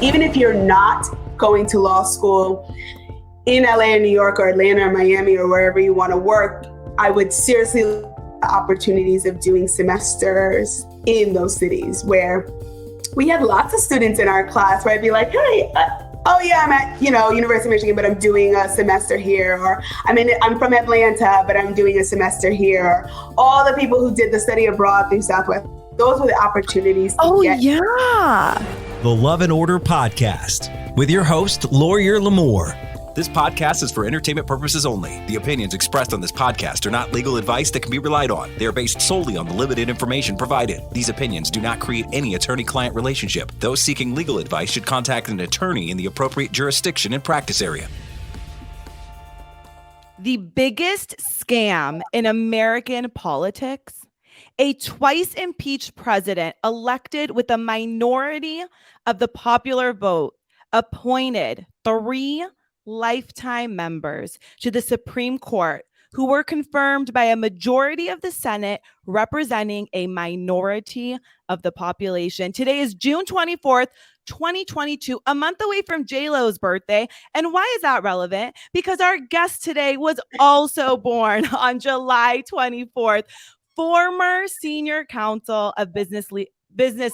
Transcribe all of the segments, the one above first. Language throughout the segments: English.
even if you're not going to law school in LA or New York or Atlanta or Miami or wherever you want to work, I would seriously look at the opportunities of doing semesters in those cities where we have lots of students in our class where I'd be like, hey, I'm at, University of Michigan, but I'm doing a semester here. Or I'm from Atlanta, but I'm doing a semester here. Or all the people who did the study abroad through Southwest, those were the opportunities to get. Yeah. The Love and Order Podcast with your host, LawyerLimor. This podcast is for entertainment purposes only. The opinions expressed on this podcast are not legal advice that can be relied on. They are based solely on the limited information provided. These opinions do not create any attorney-client relationship. Those seeking legal advice should contact an attorney in the appropriate jurisdiction and practice area. The biggest scam in American politics: a twice impeached president elected with a minority of the popular vote appointed 3 lifetime members to the Supreme Court who were confirmed by a majority of the Senate representing a minority of the population. Today is June 24th, 2022, a month away from J-Lo's birthday. And why is that relevant? Because our guest today was also born on July 24th, former senior counsel of business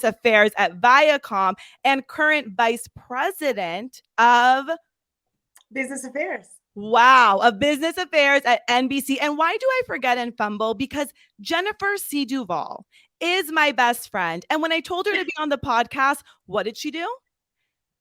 affairs at Viacom and current vice president of Business affairs. Wow, of business affairs at NBC. And why do I forget and fumble? Because Jennifer C. Duval is my best friend. And when I told her to be on the podcast, what did she do?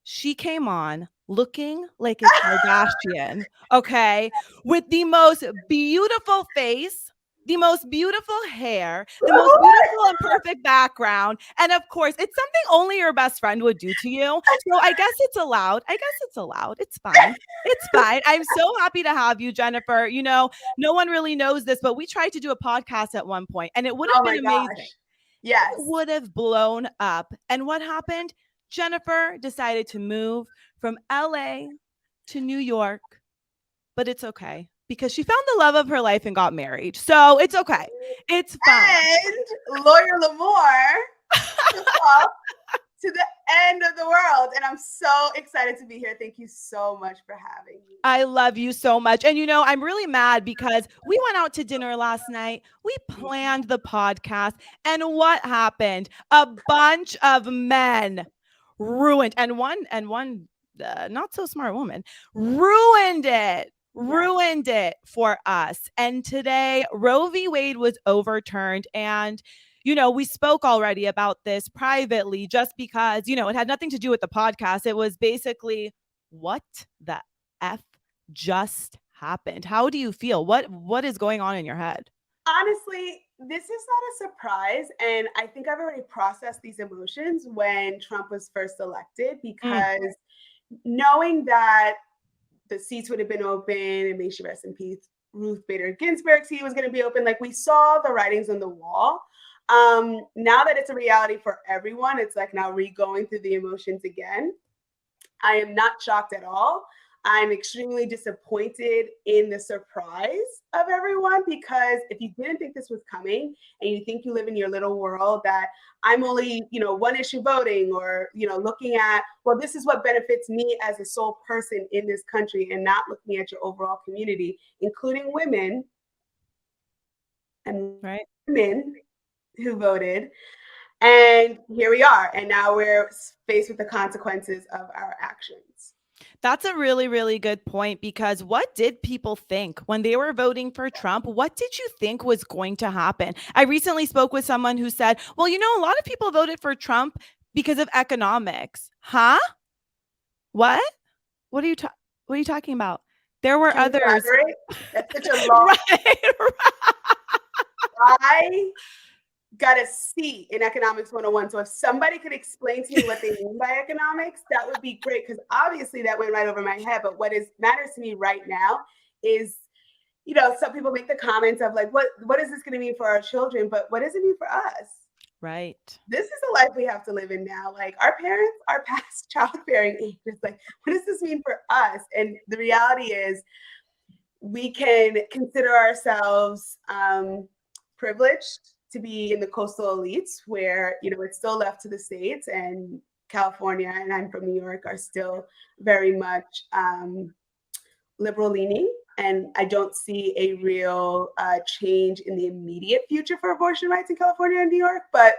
She came on looking like a Kardashian, okay, with the most beautiful face, the most beautiful hair, the most beautiful and perfect background. And of course, it's something only your best friend would do to you. So I guess it's allowed. It's fine. It's fine. I'm so happy to have you, Jennifer. No one really knows this, but we tried to do a podcast at one point and it would have been amazing. Yes. It would have blown up. And what happened? Jennifer decided to move from LA to New York, but it's okay, because she found the love of her life and got married. So it's okay. It's fine. And LawyerLimor to the end of the world. And I'm so excited to be here. Thank you so much for having me. I love you so much. And I'm really mad because we went out to dinner last night. We planned the podcast. And what happened? A bunch of men ruined, and one not so smart woman ruined it for us. And today, Roe v. Wade was overturned. And, we spoke already about this privately just because, it had nothing to do with the podcast. It was basically, what the F just happened? How do you feel? What is going on in your head? Honestly, this is not a surprise. And I think I've already processed these emotions when Trump was first elected, because knowing that the seats would have been open, and may she rest in peace, Ruth Bader Ginsburg's seat was going to be open. Like, we saw the writings on the wall. Now that it's a reality for everyone, it's like now re-going through the emotions again. I am not shocked at all. I'm extremely disappointed in the surprise of everyone, because if you didn't think this was coming and you think you live in your little world that I'm only, one issue voting, or, looking at, well, this is what benefits me as a sole person in this country, and not looking at your overall community, including women and women who voted. And here we are. And now we're faced with the consequences of our actions. That's a really, really good point, because what did people think when they were voting for Trump? What did you think was going to happen? I recently spoke with someone who said, well, a lot of people voted for Trump because of economics. Huh? What? What are you talking about? There were others. That's such a long. Right. I got a C in Economics 101. So if somebody could explain to me what they mean by economics, that would be great, because obviously that went right over my head. But what matters to me right now is, some people make the comments of like, what is this going to mean for our children? But what does it mean for us? Right. This is the life we have to live in now. Like, our parents are past childbearing age. It's like, what does this mean for us? And the reality is, we can consider ourselves privileged to be in the coastal elites, where, it's still left to the states, and California and I'm from New York are still very much liberal leaning. And I don't see a real change in the immediate future for abortion rights in California and New York, but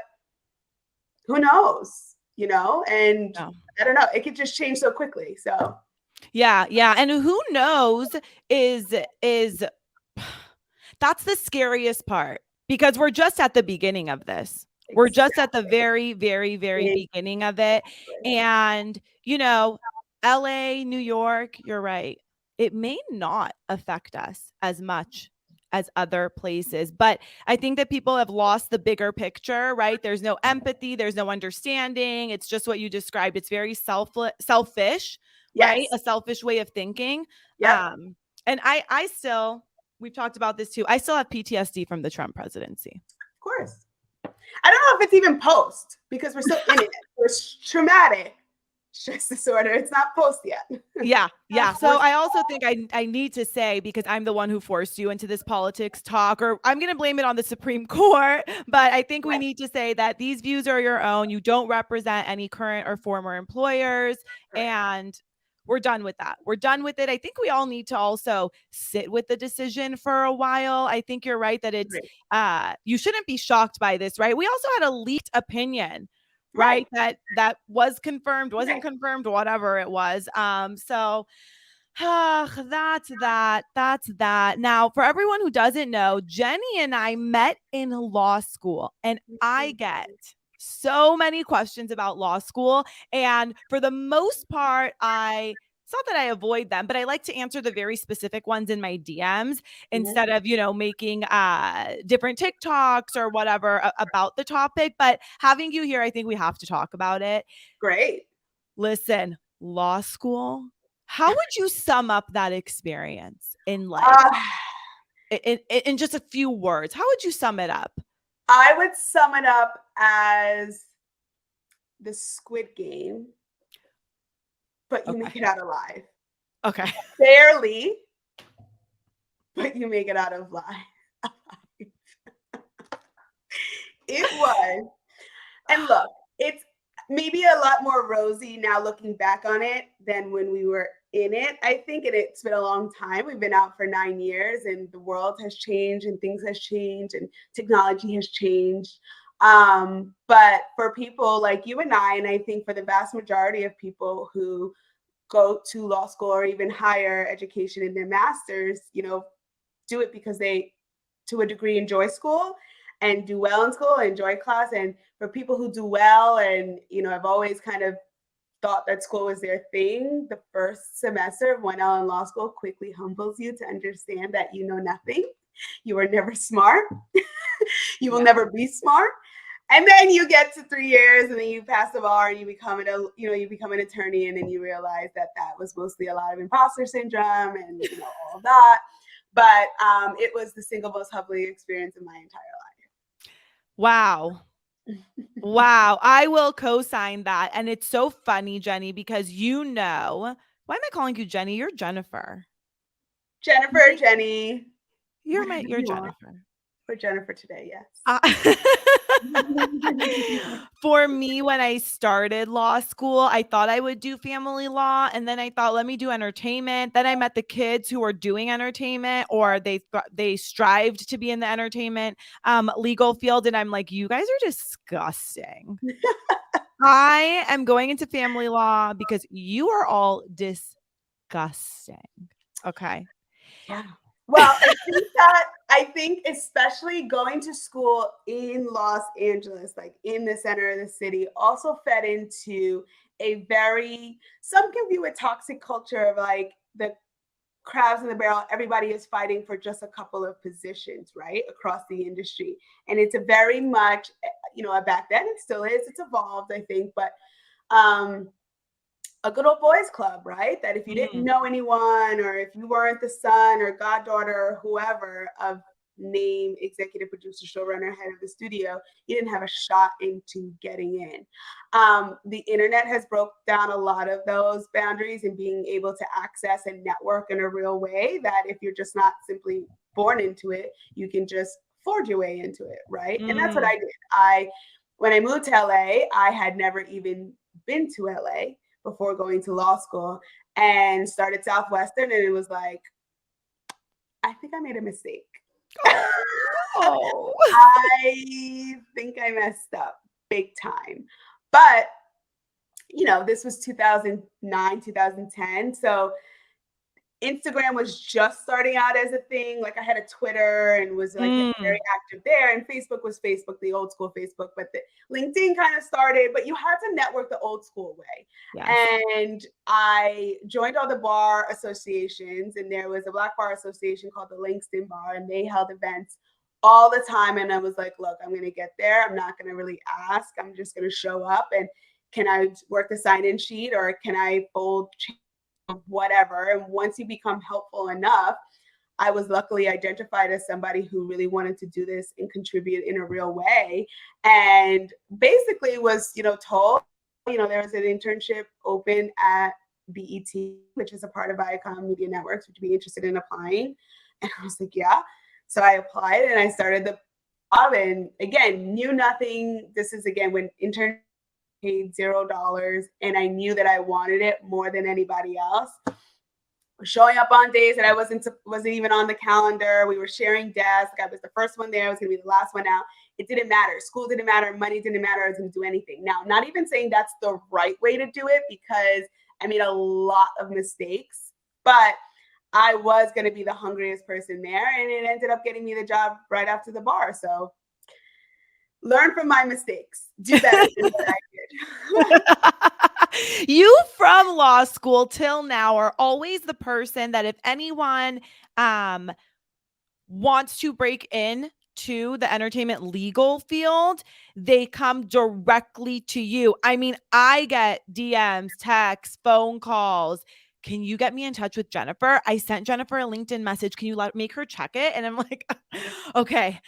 who knows, you know? And I don't know, it could just change so quickly. So yeah. And who knows is that's the scariest part, because we're just at the beginning of this. We're just at the very, very, very beginning of it. And, you know, LA, New York, you're right. It may not affect us as much as other places, but I think that people have lost the bigger picture, right? There's no empathy. There's no understanding. It's just what you described. It's very selfish, right? A selfish way of thinking. And I still, we've talked about this too, I still have PTSD from the Trump presidency. Of course. I don't know if it's even post, because we're still in it. We're traumatic stress disorder. It's not post yet. Yeah. So I also think I need to say, because I'm the one who forced you into this politics talk, or I'm going to blame it on the Supreme Court, but I think we need to say that these views are your own. You don't represent any current or former employers, and we're done with that. We're done with it. I think we all need to also sit with the decision for a while. I think you're right that it's, you shouldn't be shocked by this, right? We also had a leaked opinion, right? That was confirmed, wasn't confirmed, whatever it was. So that's that. Now, for everyone who doesn't know, Jenny and I met in law school, and I get so many questions about law school. And for the most part, it's not that I avoid them, but I like to answer the very specific ones in my DMs instead of, you know, making different TikToks or whatever about the topic. But having you here, I think we have to talk about it. Great. Listen, law school, how would you sum up that experience in in just a few words? How would you sum it up? I would sum it up as the Squid Game, but you make it out alive. Okay. Barely, but you make it out of life. It was. And look, it's maybe a lot more rosy now looking back on it than when we were in it. I think it's been a long time. We've been out for 9 years, and the world has changed, and things has changed, and technology has changed. But for people like you and I think for the vast majority of people who go to law school or even higher education in their masters, you know, do it because they, to a degree, enjoy school and do well in school, enjoy class. And for people who do well and, you know, I've always kind of thought that school was their thing, the first semester of 1L in law school quickly humbles you to understand that you know nothing. You were never smart. You will never be smart. And then you get to 3 years and then you pass the bar and you become an attorney, and then you realize that was mostly a lot of imposter syndrome and, you know, all of that. But it was the single most humbling experience of my entire life. Wow. I will co-sign that. And it's so funny, Jenny, because you know, why am I calling you Jenny? You're Jennifer. Jenny. You're Jennifer. For Jennifer today, yes. For me, when I started law school, I thought I would do family law, and then I thought, let me do entertainment. Then I met the kids who were doing entertainment, or they strived to be in the entertainment legal field, and I'm like, you guys are disgusting. I am going into family law because you are all disgusting. Okay. Yeah. Well, I think especially going to school in Los Angeles, like in the center of the city, also fed into a some can view a toxic culture of like the crabs in the barrel. Everybody is fighting for just a couple of positions, right, across the industry. And it's a very much, you know, back then it still is, it's evolved, I think, but a good old boys club, right? That if you didn't know anyone, or if you weren't the son or goddaughter or whoever of name executive producer, showrunner, head of the studio, you didn't have a shot into getting in. The internet has broke down a lot of those boundaries and being able to access and network in a real way that if you're just not simply born into it, you can just forge your way into it, right? And that's what I did. When I moved to LA, I had never even been to LA before going to law school, and started Southwestern, and it was like, I think I made a mistake. Oh. I think I messed up big time. But, this was 2009, 2010. So Instagram was just starting out as a thing. Like, I had a Twitter and was like very active there. And Facebook was Facebook, the old school Facebook, but the LinkedIn kind of started, but you had to network the old school way. Yes. And I joined all the bar associations, and there was a Black Bar Association called the Langston Bar, and they held events all the time. And I was like, look, I'm going to get there. I'm not going to really ask. I'm just going to show up. And can I work the sign-in sheet, or can I fold whatever? And once you become helpful enough, I was luckily identified as somebody who really wanted to do this and contribute in a real way. And basically was, told, there was an internship open at BET, which is a part of Viacom Media Networks. Would you be interested in applying? And I was like, yeah. So I applied and I started the job, and again, knew nothing. This is again when intern paid $0, and I knew that I wanted it more than anybody else. Showing up on days that I wasn't even on the calendar. We were sharing desks. I was the first one there. I was going to be the last one out. It didn't matter. School didn't matter. Money didn't matter. I was going to do anything. Now, not even saying that's the right way to do it, because I made a lot of mistakes, but I was going to be the hungriest person there, and it ended up getting me the job right after the bar. So learn from my mistakes. Do better than what I did. You from law school till now are always the person that if anyone wants to break in to the entertainment legal field, they come directly to you. I mean, I get DMs, texts, phone calls. Can you get me in touch with Jennifer? I sent Jennifer a LinkedIn message. Can you make her check it? And I'm like, okay,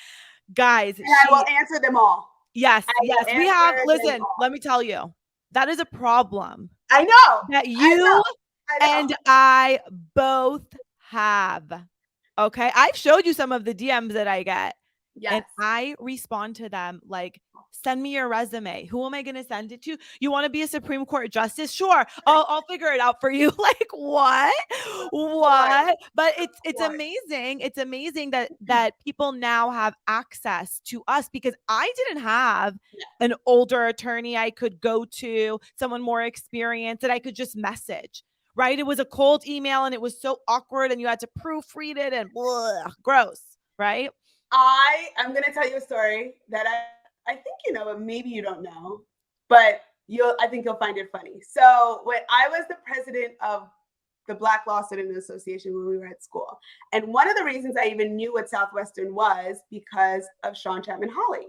guys. And I will answer them all. Yes. We have, listen, let me tell you, that is a problem. I know. That you and I both have. Okay. I've showed you some of the DMs that I get. Yes. And I respond to them like, send me your resume. Who am I going to send it to? You want to be a Supreme Court justice? Sure. I'll figure it out for you. Like, what? But it's amazing. It's amazing that people now have access to us, because I didn't have an older attorney I could go to, someone more experienced that I could just message. Right? It was a cold email and it was so awkward and you had to proofread it and gross. Right? I'm going to tell you a story that I think maybe you don't know, but I think you'll find it funny. So when I was the president of the Black Law Student Association when we were at school, and one of the reasons I even knew what Southwestern was because of Sean Chapman Hawley.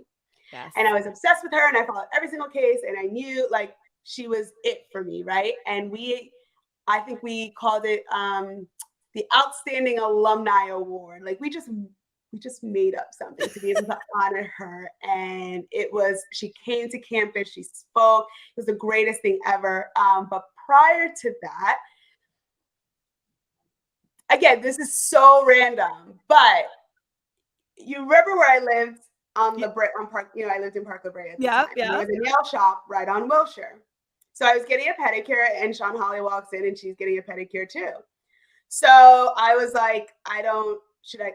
Yes. And I was obsessed with her, and I followed every single case, and I knew like she was it for me, right? And I think we called it the Outstanding Alumni Award. Like we just made up something to be able to honor her. And she came to campus, she spoke. It was the greatest thing ever. But prior to that, again, this is so random, but you remember where I lived on Park, I lived in Park La Brea at the time. Yeah. There was a nail shop right on Wilshire. So I was getting a pedicure, and Sean Hawley walks in and she's getting a pedicure too. So I was like,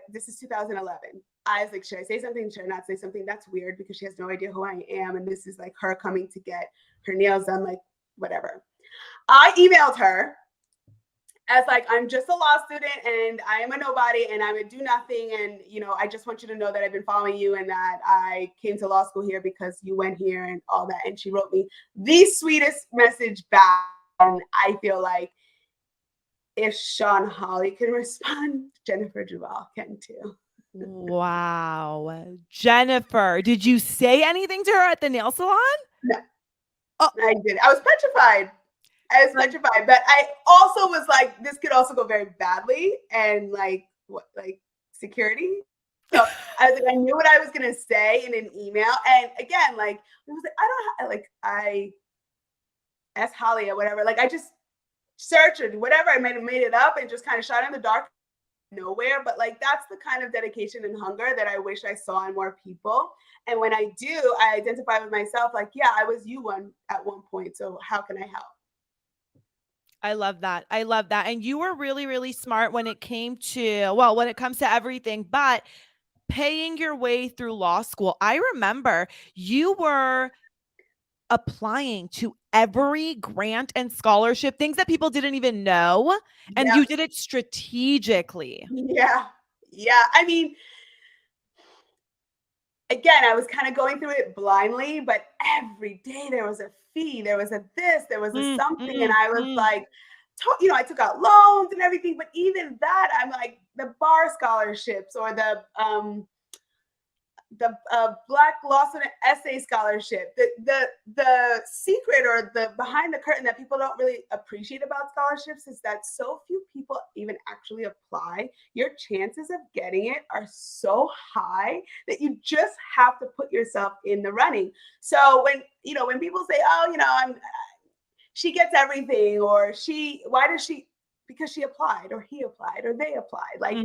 this is 2011. I was like, should I say something? Should I not say something? That's weird because she has no idea who I am. And this is like her coming to get her nails done, like whatever. I emailed her as like, I'm just a law student and I am a nobody and I'm a do nothing. And, I just want you to know that I've been following you and that I came to law school here because you went here and all that. And she wrote me the sweetest message back. And I feel like if Sean Hawley can respond, Jennifer Duval can too. Wow. Jennifer, did you say anything to her at the nail salon? No. Oh. I did. I was petrified. But I also was like, this could also go very badly, and like security. So I was like, I knew what I was gonna say in an email, and again, like it was like I asked Holly or whatever. Like I just searched or whatever. I made it up and just kind of shot in the dark. nowhere. But like, that's the kind of dedication and hunger that I wish I saw in more people. And when I do, I identify with myself like, yeah, I was you at one point. So how can I help? I love that. I love that. And you were really, really smart when it came to, well, when it comes to everything, but paying your way through law school. I remember you were applying to every grant and scholarship, things that people didn't even know, and you did it strategically. Yeah. Yeah. I mean, again, I was kind of going through it blindly, but every day there was a fee, there was a this, there was a something. And I was like, I took out loans and everything, but even that, I'm like, the bar scholarships or the Black Law Student Essay Scholarship, the secret or the behind the curtain that people don't really appreciate about scholarships is that so few people even actually apply. Your chances of getting it are so high that you just have to put yourself in the running. So when people say, oh, she gets everything, or why does she? Because she applied, or he applied, or they applied. Like,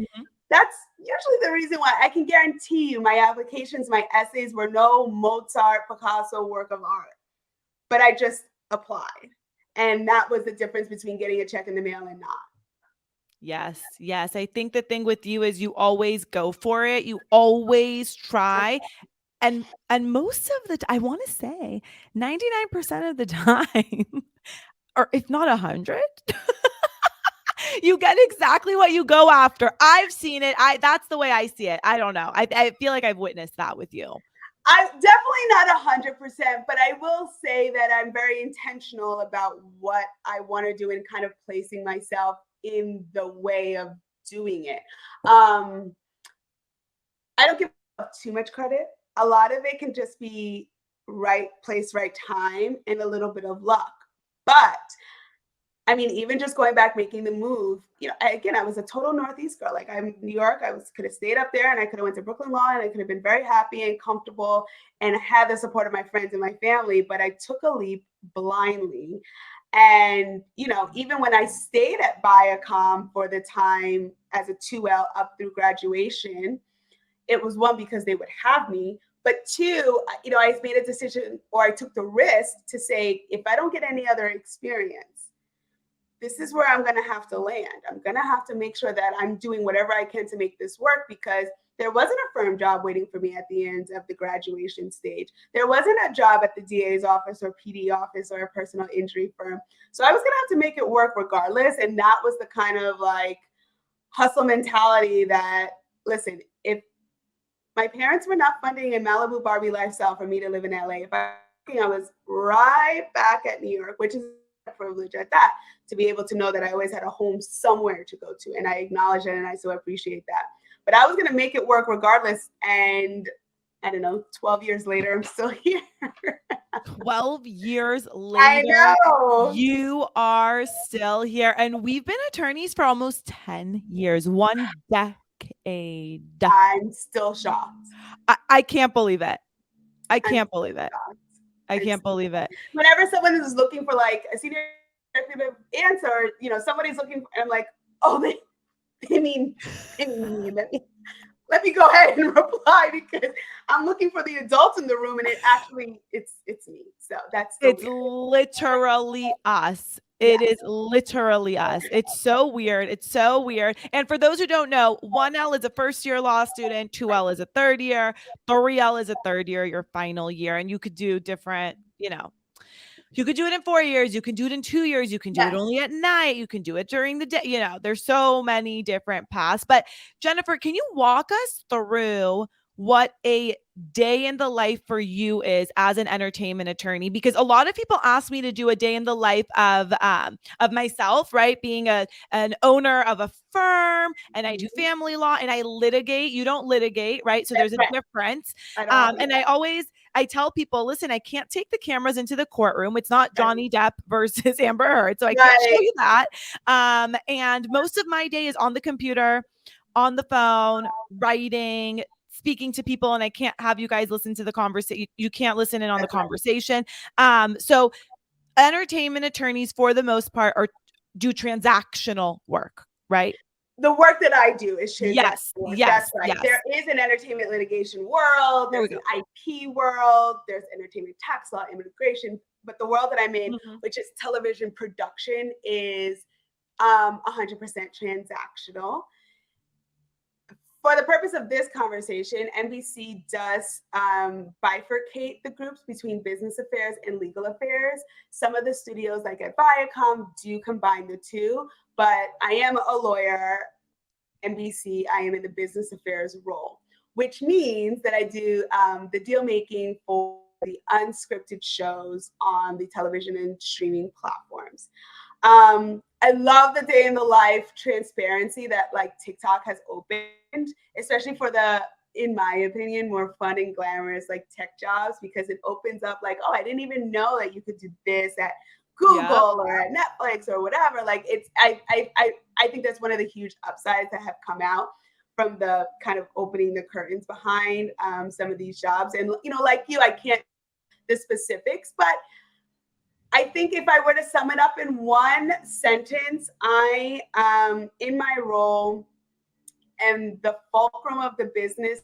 that's usually the reason why. I can guarantee you my applications, my essays were no Mozart, Picasso work of art, but I just applied. And that was the difference between getting a check in the mail and not. Yes. Yes. I think the thing with you is you always go for it. You always try. And most of I want to say 99% of the time, or if not 100, you get exactly what you go after. I've seen it. That's the way I see it. I don't know. I feel like I've witnessed that with you. I'm definitely not 100%, but I will say that I'm very intentional about what I want to do and kind of placing myself in the way of doing it. I don't give too much credit. A lot of it can just be right place, right time, and a little bit of luck. But I mean, even just going back, making the move, I was a total Northeast girl. Like, I'm New York. Could have stayed up there, and I could have went to Brooklyn Law, and I could have been very happy and comfortable and had the support of my friends and my family. But I took a leap blindly. And, even when I stayed at Viacom for the time as a 2L up through graduation, it was one, because they would have me. But two, I made a decision, or I took the risk to say, if I don't get any other experience, this is where I'm going to have to land. I'm going to have to make sure that I'm doing whatever I can to make this work, because there wasn't a firm job waiting for me at the end of the graduation stage. There wasn't a job at the DA's office or PD office or a personal injury firm. So I was going to have to make it work regardless. And that was the kind of like hustle mentality that, listen, if my parents were not funding a Malibu Barbie lifestyle for me to live in LA, if I was right back at New York, which is a privilege at that, to be able to know that I always had a home somewhere to go to. And I acknowledge it, and I so appreciate that. But I was going to make it work regardless. And I don't know, 12 years later, I'm still here. 12 years later, I know. You are still here. And we've been attorneys for almost 10 years, 1 decade. I'm still shocked. I can't believe it. I can't believe it. I can't believe it. Whenever someone is looking for like a senior executive answer, somebody's looking for, I'm like, oh, they mean me. Let me go ahead and reply, because I'm looking for the adults in the room, and it's me. So it's literally us. It is literally us. It's so weird. It's so weird. And for those who don't know, 1L is a first-year law student, 2L is a third year, 3L is a third year, your final year. And you could do different, you could do it in 4 years. You can do it in 2 years. You can do it only at night. You can do it during the day. There's so many different paths. But Jennifer, can you walk us through what a day in the life for you is as an entertainment attorney? Because a lot of people ask me to do a day in the life of myself, right? Being an owner of a firm, and I do family law, and I litigate. You don't litigate, right? So there's a difference. And I tell people, listen, I can't take the cameras into the courtroom. It's not Johnny Depp versus Amber Heard. So I can't show you that. And most of my day is on the computer, on the phone, writing, speaking to people, and I can't have you guys listen to the conversation. You can't listen in on the conversation. So entertainment attorneys, for the most part, do transactional work, right? the work that I do is transactional Yes, work. yes, That's right. yes. There is an entertainment litigation world. There we There's an IP world. There's entertainment tax law, immigration. But the world that I'm in, which is television production, is 100% transactional. For the purpose of this conversation, NBC does bifurcate the groups between business affairs and legal affairs. Some of the studios, like at Viacom, do combine the two, but I am a lawyer. NBC, I am in the business affairs role, which means that I do the deal making for the unscripted shows on the television and streaming platforms. I love the day in the life transparency that like TikTok has opened, especially for the, in my opinion, more fun and glamorous like tech jobs, because it opens up like, oh, I didn't even know that you could do this at Google or at Netflix or whatever. Like it's, I think that's one of the huge upsides that have come out from the kind of opening the curtains behind some of these jobs. And, you know, like you, I can't the specifics, but I think if I were to sum it up in one sentence, I, in my role, am the fulcrum of the business,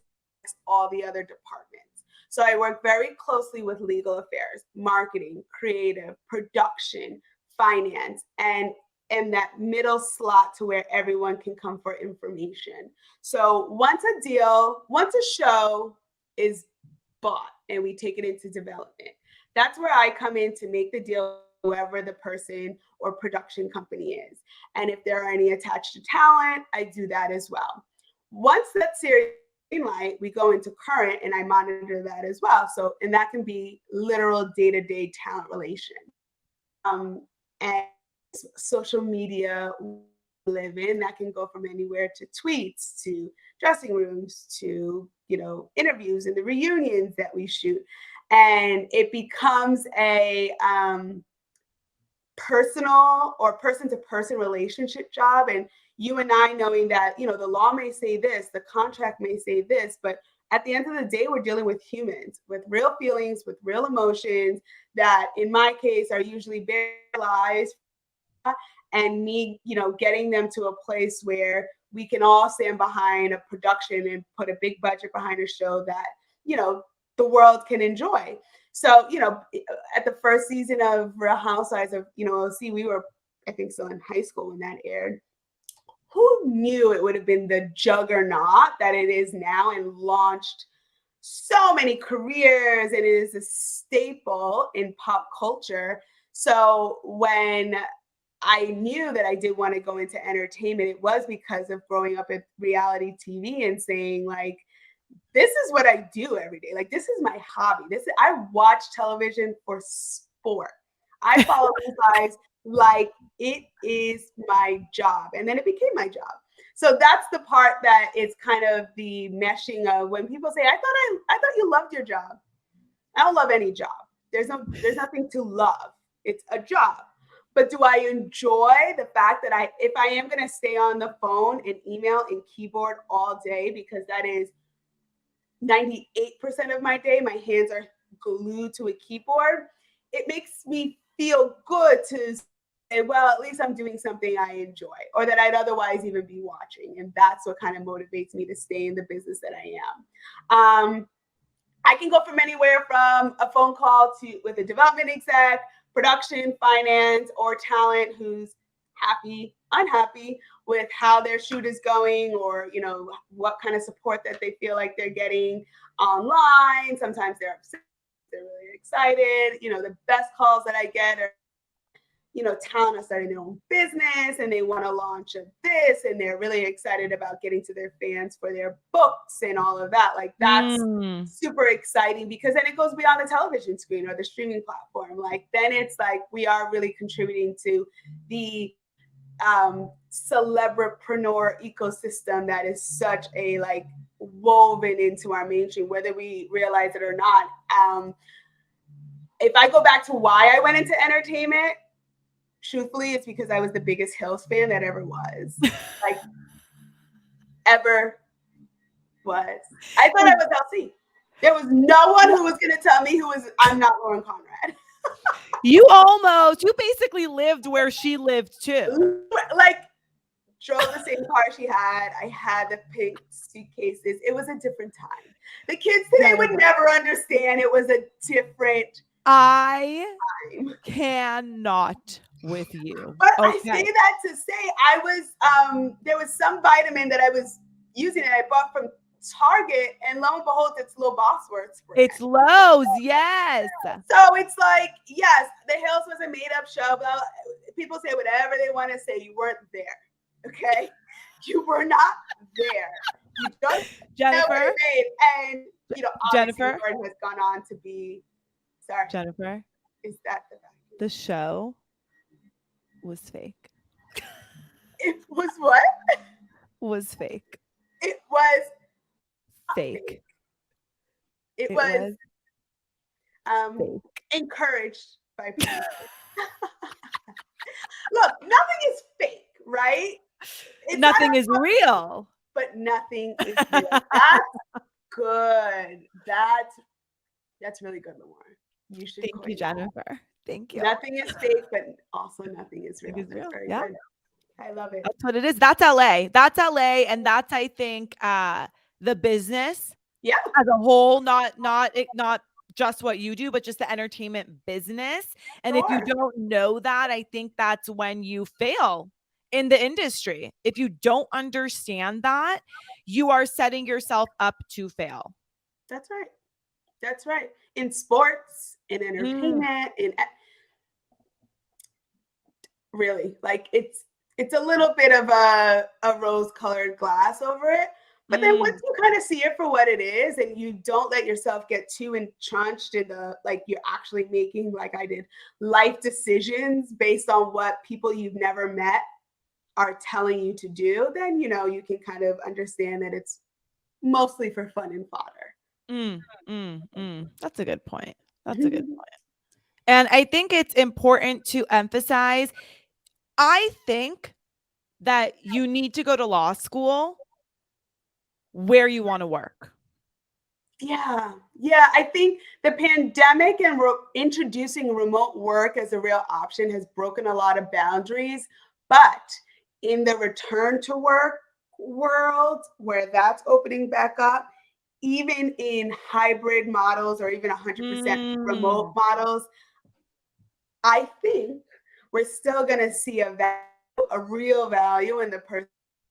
all the other departments. So I work very closely with legal affairs, marketing, creative, production, finance, and that middle slot to where everyone can come for information. So once a show is bought and we take it into development, that's where I come in to make the deal, whoever the person or production company is. And if there are any attached to talent, I do that as well. Once that series green light, we go into current and I monitor that as well. So, and that can be literal day-to-day talent relations. And social media live in, that can go from anywhere to tweets, to dressing rooms, to, you know, interviews and the reunions that we shoot. And it becomes a personal or person-to-person relationship job. And you and I knowing that, you know, the law may say this, the contract may say this, but at the end of the day, we're dealing with humans, with real feelings, with real emotions that in my case are usually bare lies, and me, you know, getting them to a place where we can all stand behind a production and put a big budget behind a show that, you know, the world can enjoy. So, you know, at the first season of Real Housewives of, you know, OC, we were, I think, still in high school when that aired. Who knew it would have been the juggernaut that it is now and launched so many careers, and it is a staple in pop culture. So when I knew that I did want to go into entertainment, it was because of growing up at reality TV and saying like, this is what I do every day. Like, this is my hobby. I watch television for sport. I follow these guys like it is my job. And then it became my job. So that's the part that is kind of the meshing of when people say, I thought you loved your job. I don't love any job. There's nothing to love. It's a job. But do I enjoy the fact that if I am going to stay on the phone and email and keyboard all day, because that is 98% of my day, my hands are glued to a keyboard, it makes me feel good to say, well, at least I'm doing something I enjoy or that I'd otherwise even be watching. And that's what kind of motivates me to stay in the business that I am. I can go from anywhere from a phone call with a development exec, production, finance, or talent who's happy, unhappy with how their shoot is going, or, you know, what kind of support that they feel like they're getting online. Sometimes they're upset, they're really excited. You know, the best calls that I get are, you know, talent are starting their own business and they want to launch this and they're really excited about getting to their fans for their books and all of that. Like, that's super exciting, because then it goes beyond the television screen or the streaming platform. Like, then it's like we are really contributing to the celebripreneur ecosystem that is such a like woven into our mainstream, whether we realize it or not. If I go back to why I went into entertainment, truthfully, it's because I was the biggest Hills fan that ever was. Like, ever was. I thought I was LC. There was no one who was going to tell me I'm not Lauren Conrad. You basically lived where she lived too. Like, drove the same car she had. I had the pink suitcases. It was a different time. The kids today would never understand. It was a different I time. cannot with you. But Okay. I say that to say I was there was some vitamin that I was using and I bought from Target, and lo and behold, it's Low Boss Word spray. It's Lowe's, yes. So it's like, yes, the Hills was a made-up show, but people say whatever they want to say. You weren't there, okay? You were not there. You don't Jennifer, know what it made. And, you know, Jennifer Lauren has gone on to be, sorry. Jennifer, Is that the fact? the show was fake. It was what? Was fake. It was Fake. It was fake. encouraged by people. Look, nothing is fake, right? Nothing is real. But nothing is real. That's good. That's really good, Lamar. You should. Thank you, Jennifer. Thank you. Nothing is fake, but also nothing is real. Very yeah. Good. I love it. That's what it is. That's LA. That's LA. And that's, I think, the business as a whole, not just what you do, but just the entertainment business. And if you don't know that, I think that's when you fail in the industry. If you don't understand that, you are setting yourself up to fail. That's right. That's right. In sports, in entertainment, in really, like it's a little bit of a rose-colored glass over it. But then once you kind of see it for what it is, and you don't let yourself get too entrenched in the, like, you're actually making, like I did, life decisions based on what people you've never met are telling you to do, then, you know, you can kind of understand that it's mostly for fun and fodder. That's a good point. That's a good point. And I think it's important to emphasize, I think that you need to go to law school where you want to work. Yeah. I think the pandemic and introducing remote work as a real option has broken a lot of boundaries. But in the return to work world, where that's opening back up, even in hybrid models or even 100% remote models, I think we're still going to see a real value in the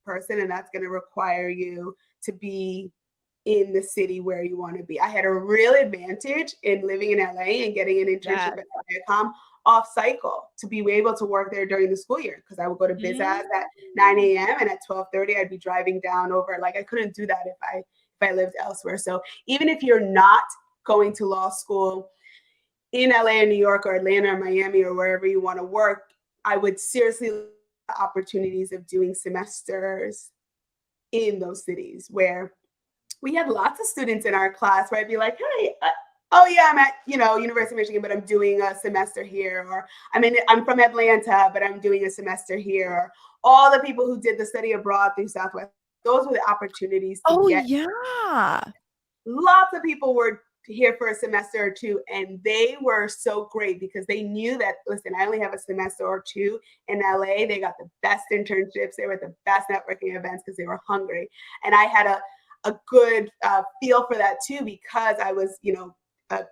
person, and that's going to require you to be in the city where you want to be. I had a real advantage in living in LA and getting an internship at Viacom off cycle to be able to work there during the school year, because I would go to BizAz at 9 a.m. and at 12:30 I'd be driving down over. Like, I couldn't do that if I lived elsewhere. So even if you're not going to law school in LA or New York or Atlanta or Miami or wherever you want to work, I would seriously look at opportunities of doing semesters in those cities, where we had lots of students in our class where I'd be like, hey, I'm at, University of Michigan, but I'm doing a semester here. Or I'm from Atlanta, but I'm doing a semester here. Or all the people who did the study abroad through Southwest, those were the opportunities to get. Yeah. Lots of people were here for a semester or two, and they were so great because they knew that, listen, I only have a semester or two in LA. They got the best internships. They were at the best networking events because they were hungry. And I had a good feel for that too, because I was, a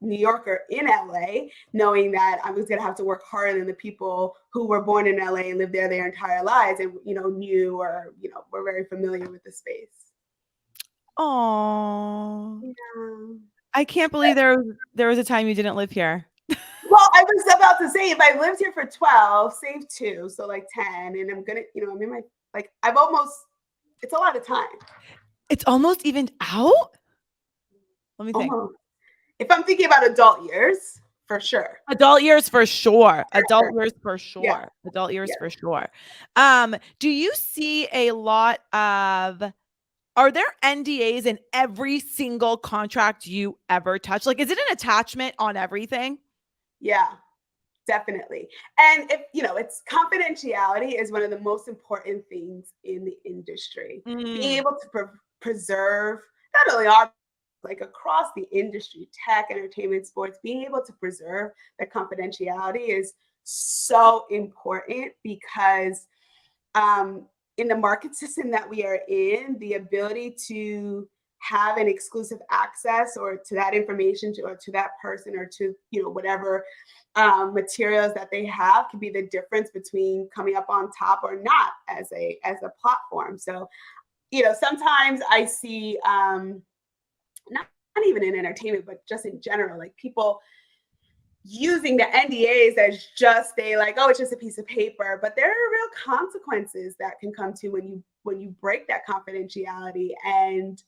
New Yorker in LA, knowing that I was going to have to work harder than the people who were born in LA and lived there their entire lives and, knew or, were very familiar with the space. Oh, yeah. I can't believe there was a time you didn't live here. Well, I was about to say, if I lived here for 12, save 2, so like 10, and I'm going to, I'm in my, like, it's a lot of time. It's almost evened out? Let me think. If I'm thinking about adult years, for sure. Adult years for sure. Adult years for sure. Yeah. Adult years for sure. Do you see a lot of, are there NDAs in every single contract you ever touch? Like, is it an attachment on everything? Yeah, definitely. And if, it's confidentiality is one of the most important things in the industry. Being able to preserve not only our, like across the industry, tech, entertainment, sports, being able to preserve the confidentiality is so important, because in the market system that we are in, the ability to have an exclusive access or to that information or to that person or to, whatever materials that they have can be the difference between coming up on top or not as a platform. So, sometimes I see not even in entertainment, but just in general, like people using the NDAs as just it's just a piece of paper, but there are real consequences that can come to when you break that confidentiality. And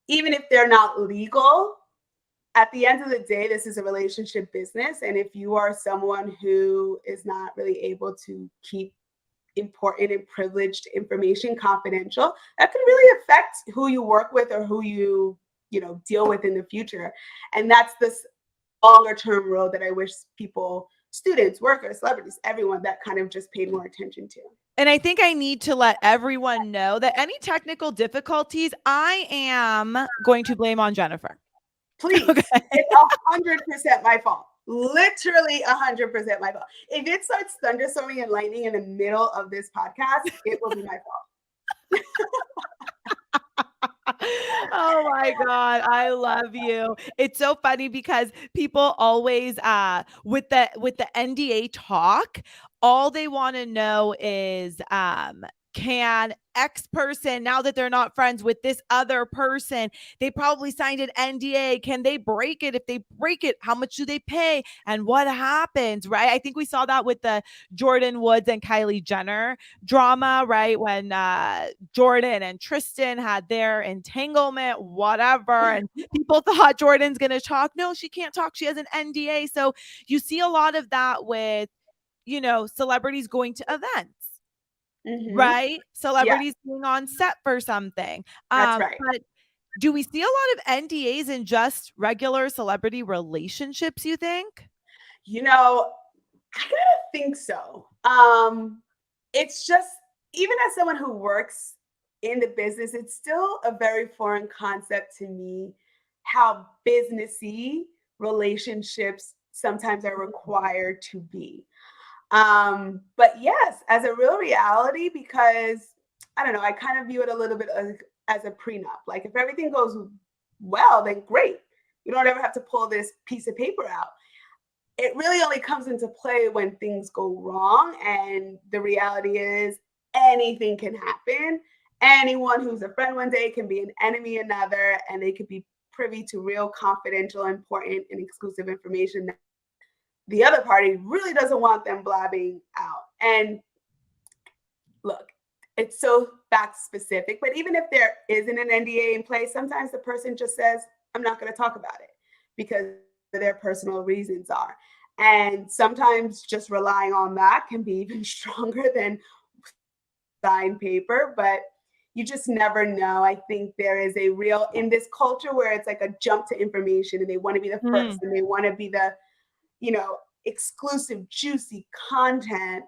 even if they're not legal, at the end of the day, this is a relationship business. And if you are someone who is not really able to keep important and privileged information confidential, that can really affect who you work with or who you deal with in the future. And that's this longer term road that I wish people, students, workers, celebrities, everyone, that kind of just paid more attention to. And I think I need to let everyone know that any technical difficulties, I am going to blame on Jennifer. Please. Okay. It's 100% my fault. Literally 100% my fault. If it starts thunderstorming and lightning in the middle of this podcast, it will be my fault. Oh my God, I love you. It's so funny because people always with the NDA talk, all they want to know is can X person, now that they're not friends with this other person, they probably signed an NDA. Can they break it? If they break it, how much do they pay? And what happens, right? I think we saw that with the Jordan Woods and Kylie Jenner drama, right? When Jordan and Tristan had their entanglement, whatever. And people thought Jordan's going to talk. No, she can't talk. She has an NDA. So you see a lot of that with, celebrities going to events. Mm-hmm. Right? Celebrities being on set for something. That's right. But do we see a lot of NDAs in just regular celebrity relationships, you think? I gotta think so. It's just, even as someone who works in the business, it's still a very foreign concept to me how businessy relationships sometimes are required to be. But yes, as a real reality, because I don't know, I kind of view it a little bit as a prenup. Like if everything goes well, then great. You don't ever have to pull this piece of paper out. It really only comes into play when things go wrong. And the reality is anything can happen. Anyone who's a friend one day can be an enemy another, and they could be privy to real confidential, important, and exclusive information that the other party really doesn't want them blabbing out. And look, it's so fact specific, but even if there isn't an NDA in place, sometimes the person just says, I'm not going to talk about it because their personal reasons are. And sometimes just relying on that can be even stronger than signed paper, but you just never know. I think there is a real, in this culture where it's like a jump to information and they want to be the first and they want to be the, exclusive, juicy content,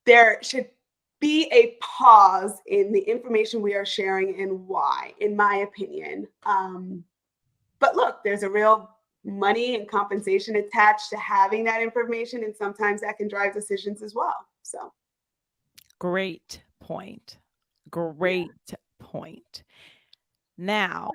there should be a pause in the information we are sharing and why, in my opinion. But look, there's a real money and compensation attached to having that information, and sometimes that can drive decisions as well. So, great point. Great point. Now,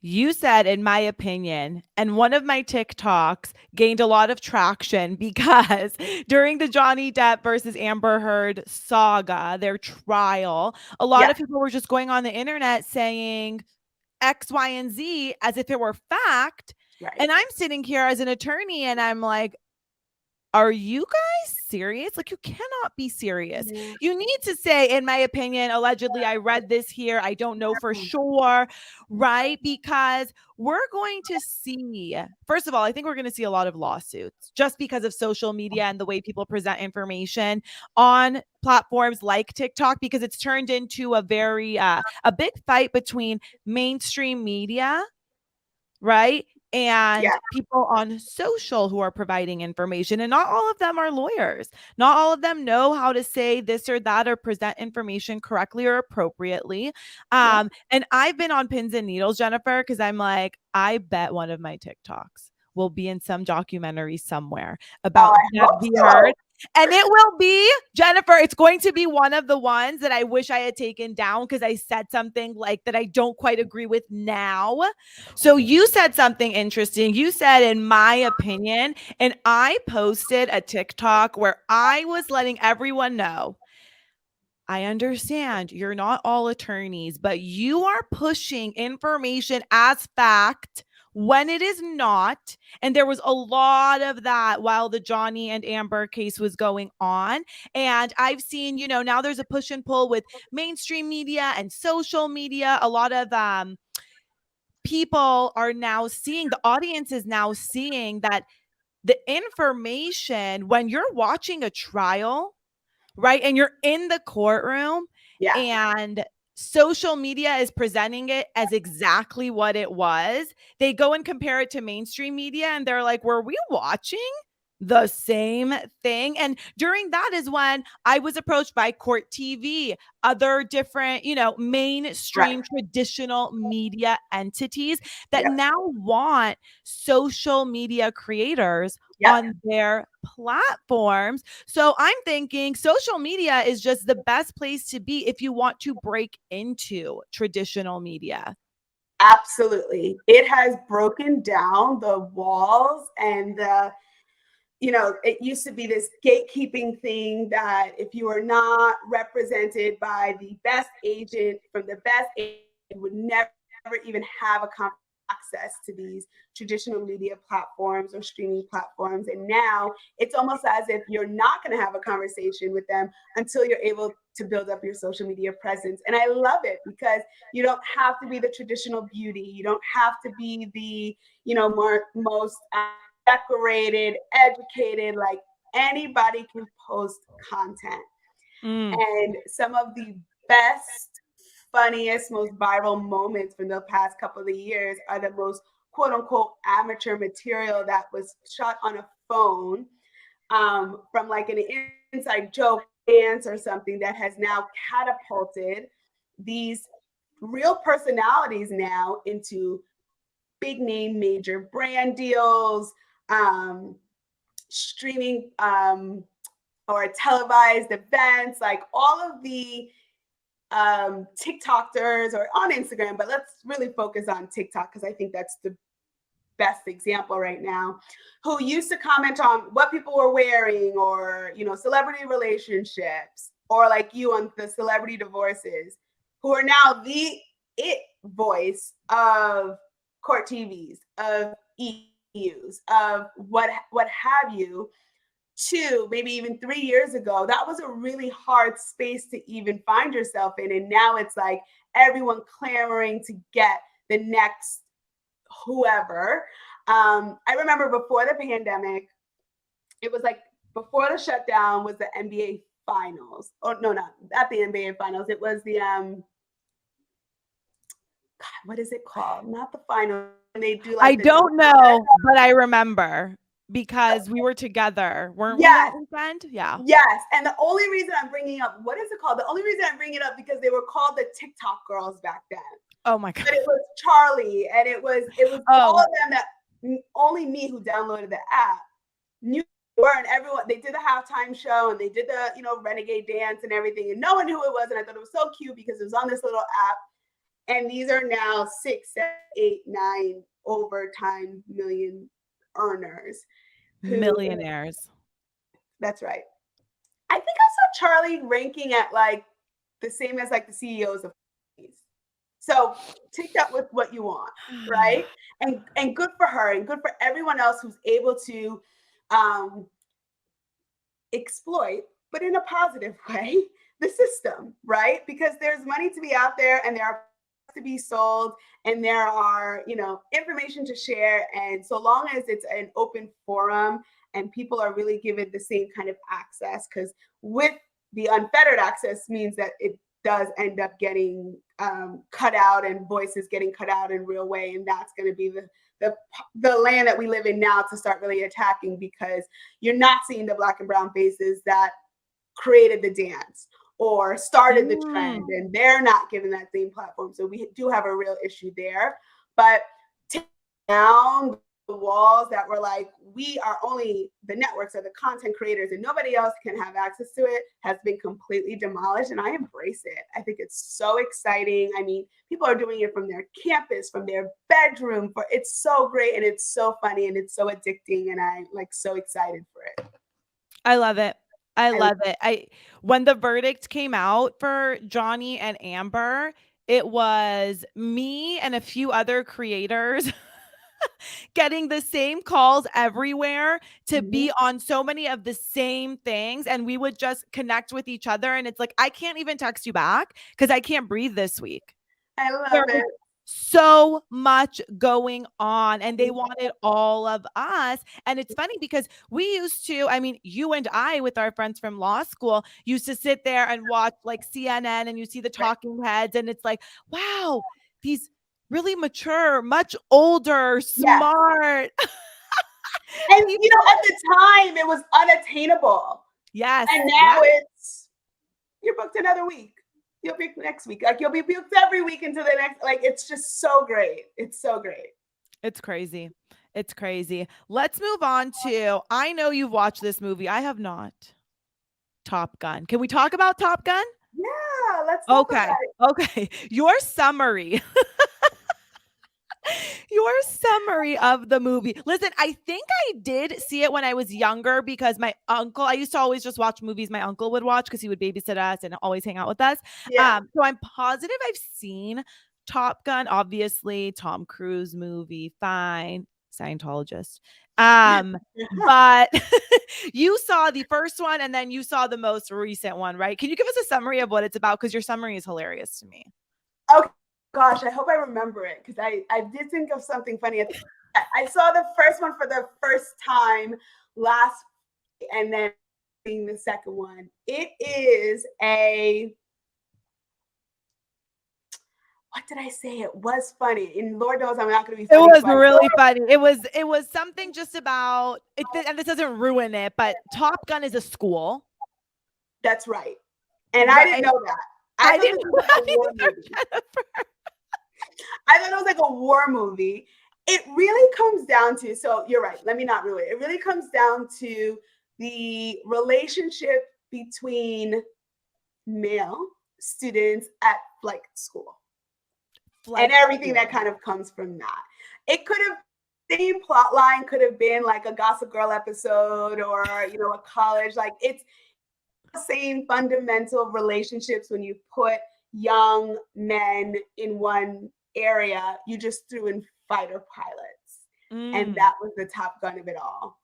you said, in my opinion, and one of my TikToks gained a lot of traction because during the Johnny Depp versus Amber Heard saga, their trial, a lot of people were just going on the internet saying X, Y, and Z as if it were fact. Right. And I'm sitting here as an attorney and I'm like, are you guys serious? Like, you cannot be serious. Yeah. You need to say, in my opinion, allegedly, I read this here, I don't know for sure, right? Because we're going to see, first of all, I think we're going to see a lot of lawsuits just because of social media and the way people present information on platforms like TikTok, because it's turned into a very, a big fight between mainstream media, right? And people on social who are providing information. And not all of them are lawyers. Not all of them know how to say this or that or present information correctly or appropriately. And I've been on pins and needles, Jennifer, because I'm like, I bet one of my TikToks will be in some documentary somewhere about Heard. And it will be, Jennifer, it's going to be one of the ones that I wish I had taken down because I said something like that I don't quite agree with now. So you said something interesting. You said, in my opinion, and I posted a TikTok where I was letting everyone know, I understand you're not all attorneys, but you are pushing information as fact when it is not. And there was a lot of that while the Johnny and Amber case was going on. And I've seen, now there's a push and pull with mainstream media and social media. A lot of people are now seeing, the audience is now seeing that the information when you're watching a trial, right? And you're in the courtroom and social media is presenting it as exactly what it was. They go and compare it to mainstream media and they're like, were we watching the same thing? And during that is when I was approached by Court TV, other different, mainstream traditional media entities that now want social media creators on their platforms. So I'm thinking social media is just the best place to be if you want to break into traditional media. Absolutely. It has broken down the walls and it used to be this gatekeeping thing that if you are not represented by the best agent from the best agent, you would never even have access to these traditional media platforms or streaming platforms. And now it's almost as if you're not going to have a conversation with them until you're able to build up your social media presence. And I love it because you don't have to be the traditional beauty. You don't have to be the, most decorated, educated, like anybody can post content. And some of the best, funniest, most viral moments from the past couple of years are the most quote unquote amateur material that was shot on a phone from like an inside joke dance or something that has now catapulted these real personalities now into big name major brand deals, streaming or televised events, like all of the TikTokers or on Instagram, but let's really focus on TikTok because I think that's the best example right now, who used to comment on what people were wearing or, celebrity relationships or like you on the celebrity divorces, who are now the it voice of court TVs, of EUs, of what have you. 2, maybe even 3 years ago, that was a really hard space to even find yourself in. And now it's like everyone clamoring to get the next whoever. I remember before the pandemic, it was like before the shutdown was the NBA finals. Oh, no, not the NBA finals. It was the, God, what is it called? Not the final. They do like I don't know, but I remember. Because we were together, weren't we that weekend? Yeah. Yes. And the only reason I'm bringing up, what is it called? The only reason I'm bringing it up because they were called the TikTok girls back then. Oh my God. But it was Charlie and it was all of them that only me who downloaded the app knew were, and everyone, they did the halftime show and they did the, renegade dance and everything. And no one knew who it was. And I thought it was so cute because it was on this little app. And these are now 6, 7, 8, 9 overtime million earners. Millionaires. That's right. I think I saw Charlie ranking at like the same as like the CEOs of companies. So take that with what you want, right? And good for her and good for everyone else who's able to exploit, but in a positive way, the system, right? Because there's money to be out there and there are to be sold and there are, information to share. And so long as it's an open forum and people are really given the same kind of access, because with the unfettered access means that it does end up getting cut out and voices getting cut out in real way. And that's going to be the land that we live in now to start really attacking, because you're not seeing the Black and brown faces that created the dance or started the trend, and they're not given that same platform. So we do have a real issue there. But take down the walls that were like, we are only the networks or the content creators and nobody else can have access to it, has been completely demolished. And I embrace it. I think it's so exciting. I mean, people are doing it from their campus, from their bedroom. It's so great and it's so funny and it's so addicting. And I'm like so excited for it. I love it. I love it. When the verdict came out for Johnny and Amber, it was me and a few other creators getting the same calls everywhere to be on so many of the same things. And we would just connect with each other. And it's like, I can't even text you back because I can't breathe this week. I love it. So much going on and they wanted all of us. And it's funny because we used to, I mean, you and I with our friends from law school used to sit there and watch like CNN and you see the talking heads and it's like, wow, these really mature, much older, smart. And you know, at the time it was unattainable. Yes. And now it's, you're booked another week. You'll be next week. Like you'll be booked every week into the next, like it's just so great. It's so great. It's crazy. It's crazy. Let's move on to, I know you've watched this movie. I have not. Top Gun. Can we talk about Top Gun? Yeah, let's talk about it. Okay. Your summary. Your summary of the movie. Listen, I think I did see it when I was younger because my uncle, I used to always just watch movies my uncle would watch because he would babysit us and always hang out with us. Yeah. So I'm positive I've seen Top Gun, obviously, Tom Cruise movie, fine, Scientologist. But you saw the first one and then you saw the most recent one, right? Can you give us a summary of what it's about? Because your summary is hilarious to me. Okay. Gosh, I hope I remember it because I did think of something funny. I saw the first one for the first time last week and then seeing the second one. It is what did I say? It was funny. And Lord knows I'm not going to be funny. It was really funny. It was something just about it, and this doesn't ruin it, but Top Gun is a school. That's right. And I didn't know that. I didn't know that. I thought it was like a war movie. It really comes down to, so you're right, let me not ruin it. It really comes down to the relationship between male students at flight school. And everything that kind of comes from that. It could have, the same plot line could have been like a Gossip Girl episode or, you know, a college, like it's the same fundamental relationships when you put young men in one area, you just threw in fighter pilots. And that was the Top Gun of it all.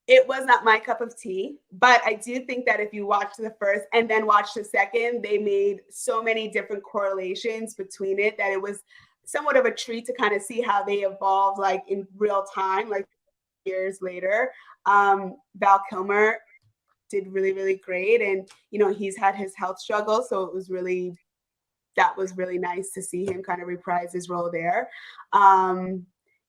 It was not my cup of tea, but I do think that if you watch the first and then watch the second, they made so many different correlations between it that it was somewhat of a treat to kind of see how they evolved like in real time, like years later. Val Kilmer did really, really great. And, you know, he's had his health struggles. So it was really, that was really nice to see him kind of reprise his role there.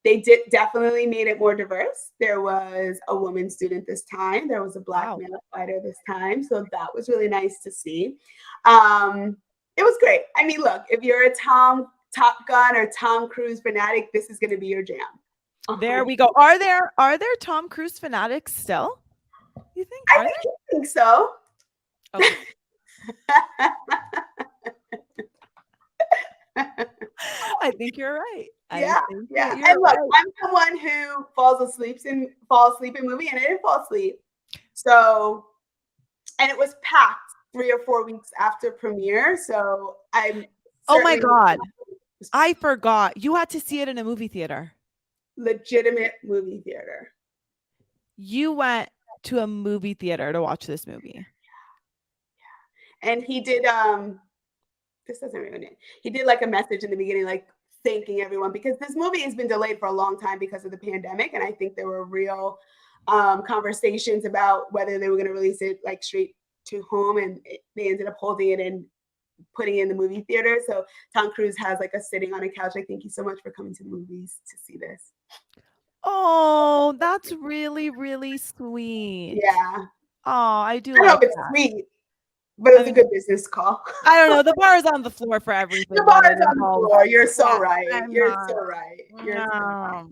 They definitely made it more diverse. There was a woman student this time. There was a Black male fighter this time. So that was really nice to see. It was great. I mean, look, if you're a Top Gun or Tom Cruise fanatic, this is going to be your jam. There we go. Are there Tom Cruise fanatics still? You think? I think so. Okay. I think you're right. Yeah. And look, I'm someone who falls asleep in movie, and I didn't fall asleep. So, and it was packed 3 or 4 weeks after premiere. So I'm. Oh my God! I forgot. You had to see it in a movie theater. Legitimate movie theater. You went to a movie theater to watch this movie. Yeah. And he did. This doesn't ruin it. He did like a message in the beginning, like thanking everyone, because this movie has been delayed for a long time because of the pandemic. And I think there were real conversations about whether they were going to release it like straight to home. And they ended up holding it and putting it in the movie theater. So Tom Cruise has like a sitting on a couch. Like, thank you so much for coming to the movies to see this. Oh, that's really, really sweet. Yeah. Oh, I do. I don't know if it's sweet. But it was a good business call. I don't know. The bar is on the floor for everything. The bar is on the floor. You're so right. You're so right.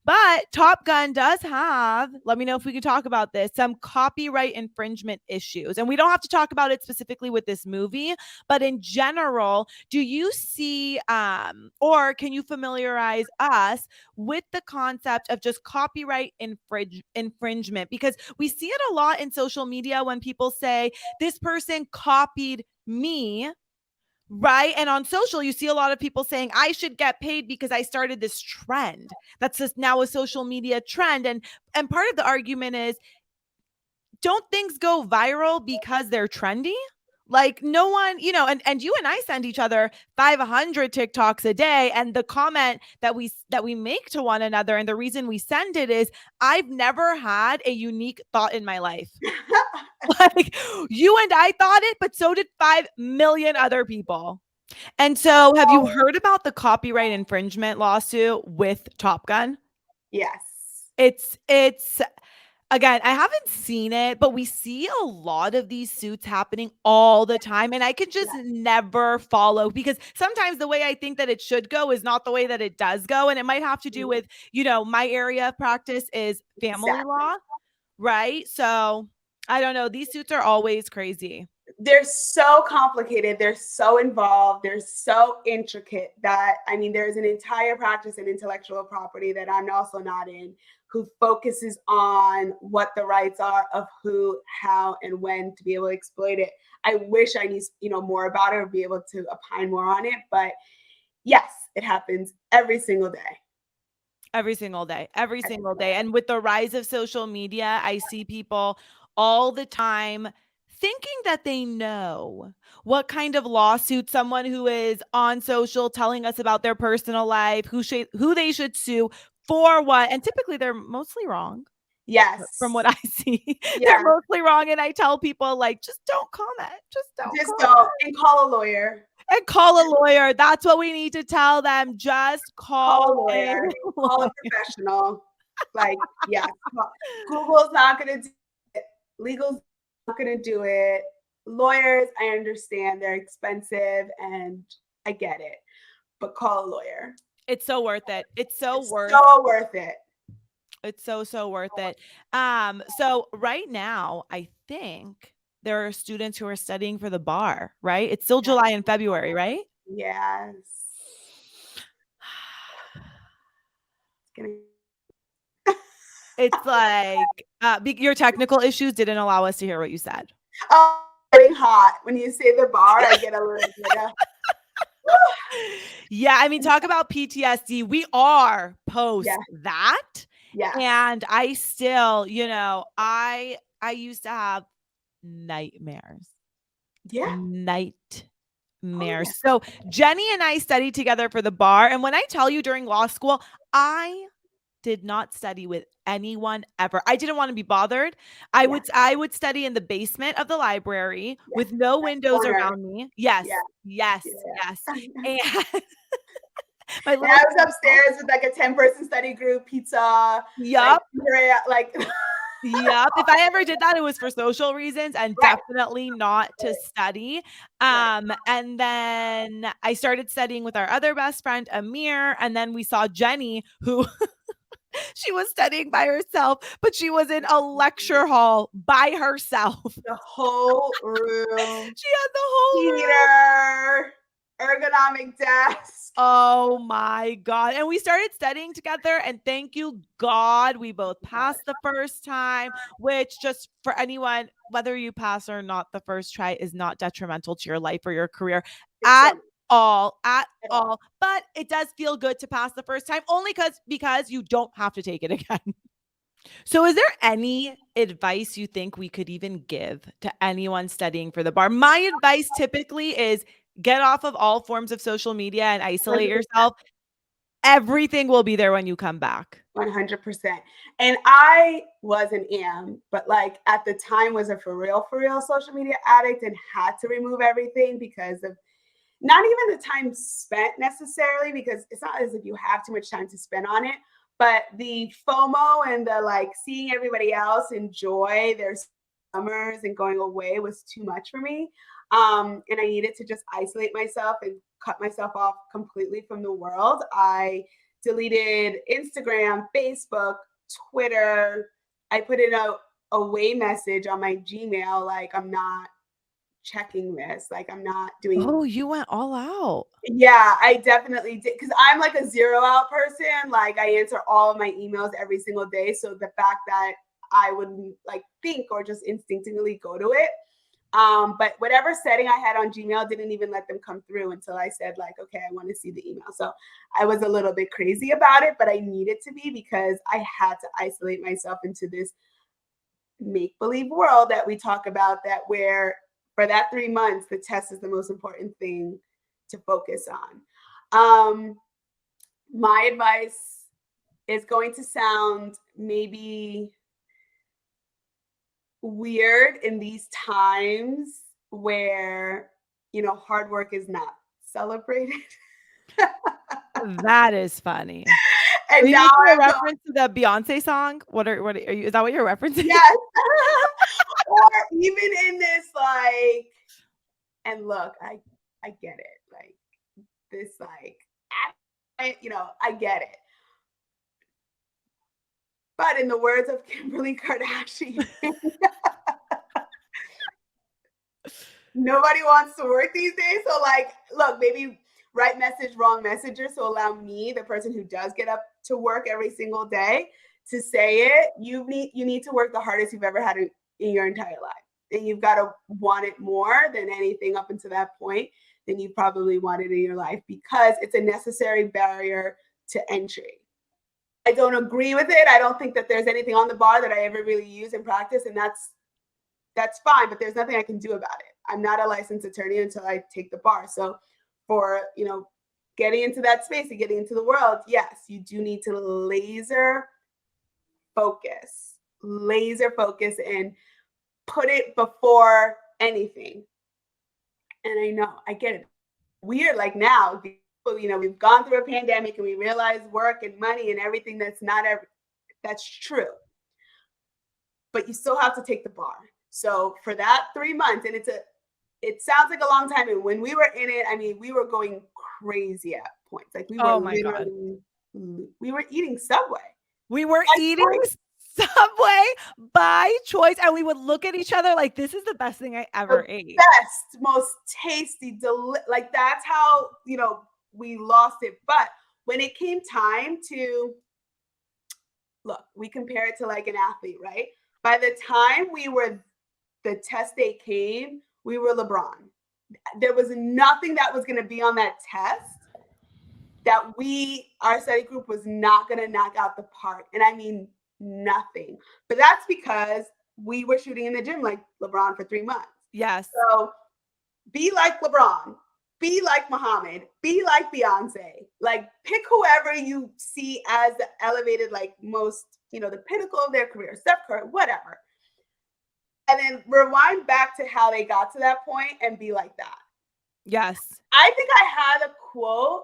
But Top Gun does have, let me know if we can talk about this, some copyright infringement issues. And we don't have to talk about it specifically with this movie, but in general, do you see, or can you familiarize us with the concept of just copyright infringement? Because we see it a lot in social media when people say, this person copied me, right? And on social, you see a lot of people saying, I should get paid because I started this trend. That's just now a social media trend. And part of the argument is, don't things go viral because they're trendy? Like no one, and you and I send each other 500 TikToks a day. And the comment that we make to one another, and the reason we send it is, I've never had a unique thought in my life. Like you and I thought it, but so did 5 million other people. And so have you heard about the copyright infringement lawsuit with Top Gun? Yes. It's again, I haven't seen it, but we see a lot of these suits happening all the time. And I could just never follow, because sometimes the way I think that it should go is not the way that it does go. And it might have to do with, my area of practice is family law, right? So I don't know. These suits are always crazy. They're so complicated. They're so involved. They're so intricate that, there's an entire practice in intellectual property that I'm also not in, who focuses on what the rights are of who, how, and when to be able to exploit it. I wish I knew, more about it or be able to opine more on it. But yes, it happens every single day. Every single day. And with the rise of social media, I see people all the time thinking that they know what kind of lawsuit, someone who is on social telling us about their personal life, who they should sue for what. And typically they're mostly wrong. Yes. From what I see, they're mostly wrong. And I tell people, like, just don't comment. Just don't. And call a lawyer. That's what we need to tell them. Just call a lawyer. Call a professional. Google's not going to do it. Legal's not going to do it. Lawyers, I understand they're expensive and I get it, but call a lawyer. It's so worth it. It's so worth it. It's so worth it. So right now, I think there are students who are studying for the bar, right? It's still July and February, right? Yes. It's like your technical issues didn't allow us to hear what you said. Oh, getting hot. When you say the bar, I get a little bit. Yeah, talk about PTSD. We are post that. Yeah. And I still, I used to have nightmares. Yeah. Nightmares. So Jenny and I studied together for the bar. And when I tell you, during law school, I did not study with anyone ever. I didn't want to be bothered. I would study in the basement of the library with no windows around me. Yes. And I was upstairs with like a 10-person study group, pizza. Yep. Yep. If I ever did that, it was for social reasons and definitely not to study. And then I started studying with our other best friend, Amir. And then we saw Jenny, who she was studying by herself, but she was in a lecture hall by herself. The whole room. She had the whole heater, ergonomic desk. Oh my God. And we started studying together, and thank you God, we both passed the first time, which, just for anyone, whether you pass or not the first try, is not detrimental to your life or your career at all. But it does feel good to pass the first time, only because you don't have to take it again. So is there any advice you think we could even give to anyone studying for the bar? My advice typically is get off of all forms of social media and isolate yourself. Everything will be there when you come back. 100%. And I was and am, but at the time was a for real social media addict and had to remove everything because of not even the time spent necessarily, because it's not as if you have too much time to spend on it, but the FOMO and the seeing everybody else enjoy their summers and going away was too much for me. And I needed to just isolate myself and cut myself off completely from the world. I deleted Instagram, Facebook, Twitter. I put in a away message on my Gmail, like, I'm not checking this, like, I'm not doing. Oh, you went all out. Yeah, I definitely did, because I'm like a zero out person. Like, I answer all of my emails every single day. So the fact that I would like think or just instinctively go to it. But whatever setting I had on Gmail didn't even let them come through until I said, like, okay, I want to see the email. So I was a little bit crazy about it, but I needed to be, because I had to isolate myself into this make-believe world that we talk about, that where for that 3 months, the test is the most important thing to focus on. My advice is going to sound maybe weird in these times where, hard work is not celebrated. That is funny. And Are you now making a I'm going, reference to the Beyonce song? What are you? Is that what you're referencing? yes. Or even in this, like, and look, I get it. Like, this, like, I get it. But in the words of Kimberly Kardashian, nobody wants to work these days. So, like, look, maybe right message, wrong messenger. So allow me, the person who does get up to work every single day, to say it. You need to work the hardest you've ever had in your entire life. And you've got to want it more than anything up until that point than you probably wanted in your life, because it's a necessary barrier to entry. I don't agree with it. I don't think that there's anything on the bar that I ever really use in practice, and that's fine, but there's nothing I can do about it. I'm not a licensed attorney until I take the bar. So for, getting into that space and getting into the world, yes, you do need to laser focus and put it before anything. And I know, I get it. Weird, like, now, we've gone through a pandemic and we realize work and money and everything, that's true. But you still have to take the bar. So for that 3 months, and it sounds like a long time. And when we were in it, I mean, we were going crazy at points. Like, we were Oh my God. we were eating Subway. We were eating Subway by choice, and we would look at each other like, this is the best thing I ever ate. Best, most tasty, like, that's how, we lost it. But when it came time to, look, we compare it to like an athlete, right? By the time the test day came, we were LeBron. There was nothing that was going to be on that test that our study group was not going to knock out the park. And I mean, nothing. But that's because we were shooting in the gym like LeBron for 3 months. Yes. So be like LeBron, be like Muhammad, be like Beyonce. Like, pick whoever you see as the elevated, like, most, the pinnacle of their career, Steph Curry, whatever. And then rewind back to how they got to that point and be like that. Yes. I think I had a quote.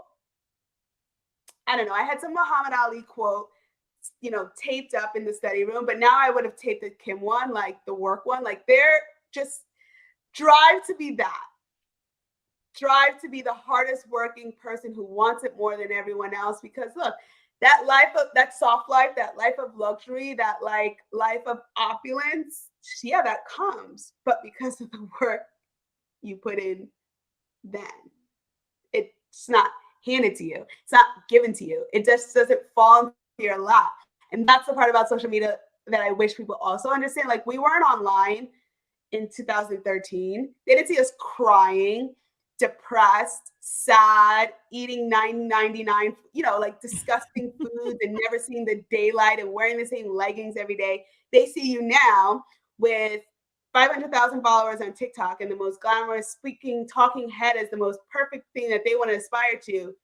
I don't know. I had some Muhammad Ali quote, taped up in the study room, but now I would have taped the Kim one, like the work one. Like, they're just drive to be that. Drive to be the hardest working person who wants it more than everyone else. Because look, that soft life, that life of luxury, that like life of opulence, yeah, that comes. But because of the work you put in, then it's not handed to you. It's not given to you. It just doesn't fall into your lap. And that's the part about social media that I wish people also understand. Like, we weren't online in 2013. They didn't see us crying, depressed, sad, eating $9.99, like disgusting foods and never seeing the daylight and wearing the same leggings every day. They see you now with 500,000 followers on TikTok and the most glamorous speaking, talking head as the most perfect thing that they want to aspire to.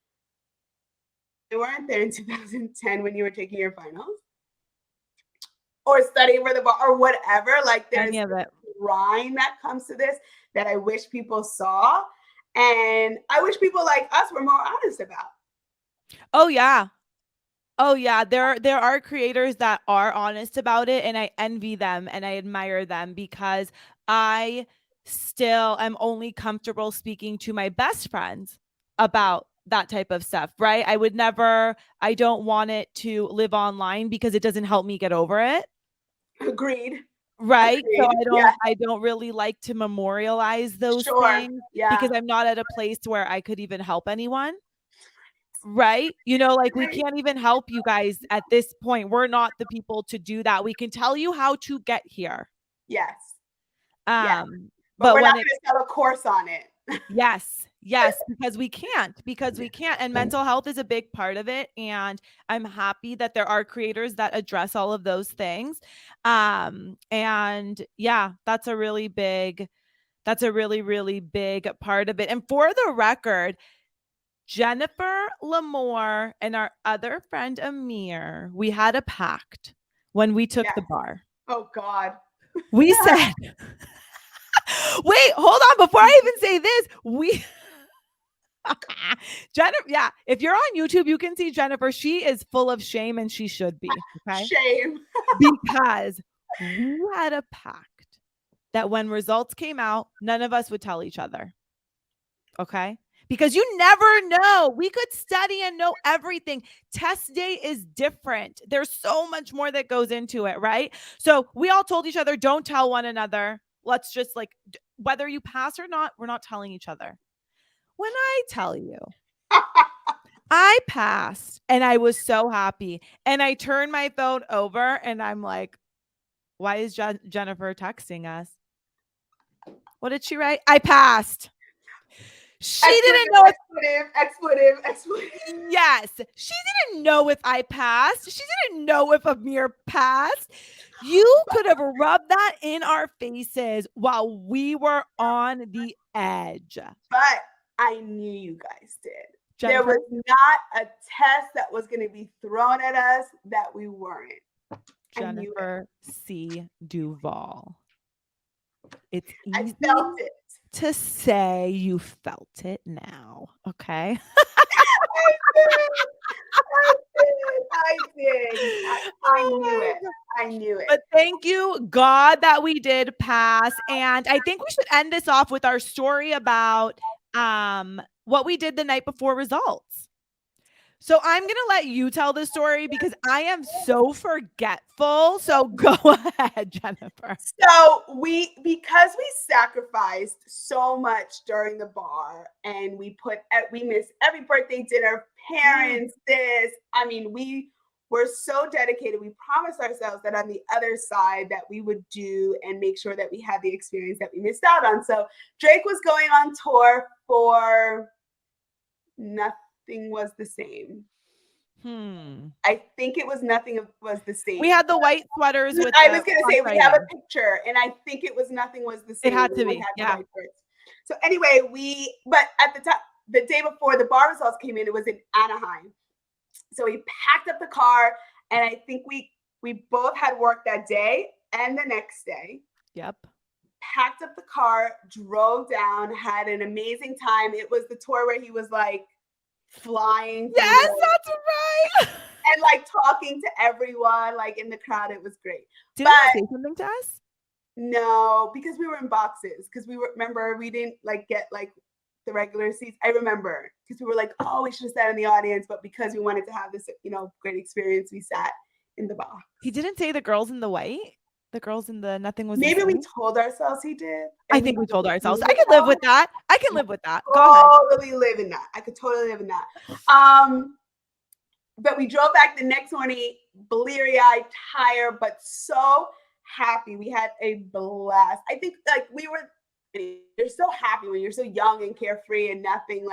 They weren't there in 2010 when you were taking your finals or studying for the bar or whatever. Like, there's a grind that comes to this that I wish people saw. And I wish people like us were more honest about. Oh, yeah. Oh yeah, there are creators that are honest about it, and I envy them and I admire them because I still am only comfortable speaking to my best friends about that type of stuff, right? I don't want it to live online because it doesn't help me get over it. Agreed. Right. So Agreed. Yeah. I don't really like to memorialize those Sure. things Yeah. because I'm not at a place where I could even help anyone. Right. You know, like we can't even help you guys at this point. We're not the people to do that. We can tell you how to get here. Yes. Yeah. But we're when not going to sell a course on it. Yes, because we can't. And mental health is a big part of it. And I'm happy that there are creators that address all of those things. And yeah, that's a really, really big part of it. And for the record, LawyerLimor and our other friend Amir, we had a pact when we took the bar. Oh God. We said, wait, hold on. Before I even say this, Jennifer, yeah, if you're on YouTube, you can see Jennifer. She is full of shame and she should be. Okay. Shame. Because we had a pact that when results came out, none of us would tell each other. Okay. Because you never know. We could study and know everything. Test day is different. There's so much more that goes into it, right? So we all told each other, don't tell one another. Let's just whether you pass or not, we're not telling each other. When I tell you, I passed and I was so happy. And I turned my phone over and I'm like, why is Jennifer texting us? What did she write? I passed. She didn't know expletive. Yes. She didn't know if I passed. She didn't know if Amir passed. You could have rubbed that in our faces while we were on the edge. But I knew you guys did. Jennifer? There was not a test that was going to be thrown at us that we weren't. Jennifer C. Duval. It's easy. I felt it. To say you felt it now, okay? I did. I knew it. But thank you, God, that we did pass. And I think we should end this off with our story about what we did the night before results. So I'm going to let you tell the story because I am so forgetful. So go ahead, Jennifer. So because we sacrificed so much during the bar and we missed every birthday dinner, parents, we were so dedicated. We promised ourselves that on the other side that we would do and make sure that we had the experience that we missed out on. So Drake was going on tour for nothing. Was the same. I think it was nothing was the same. We had the white sweaters with I was going to say we have a picture and I think it was nothing was the same. It had to be. Yeah. So anyway, but at the time, the day before the bar results came in, it was in Anaheim. So we packed up the car and I think we both had work that day and the next day. Yep. Packed up the car, drove down, had an amazing time. It was the tour where he was like flying. Yes, that's right. And talking to everyone, in the crowd. It was great. Did he say something to us? No, because we were in boxes. Because we didn't get the regular seats. I remember because we were like, oh, we should have sat in the audience, but because we wanted to have this, great experience, we sat in the box. He didn't say the girls in the white. The girls in the nothing was. Maybe we told ourselves he did. I think we told ourselves. I can live with that. Go ahead. Totally live in that. I could totally live in that. But we drove back the next morning, bleary-eyed, tired, but so happy. We had a blast. I think you're so happy when you're so young and carefree and nothing.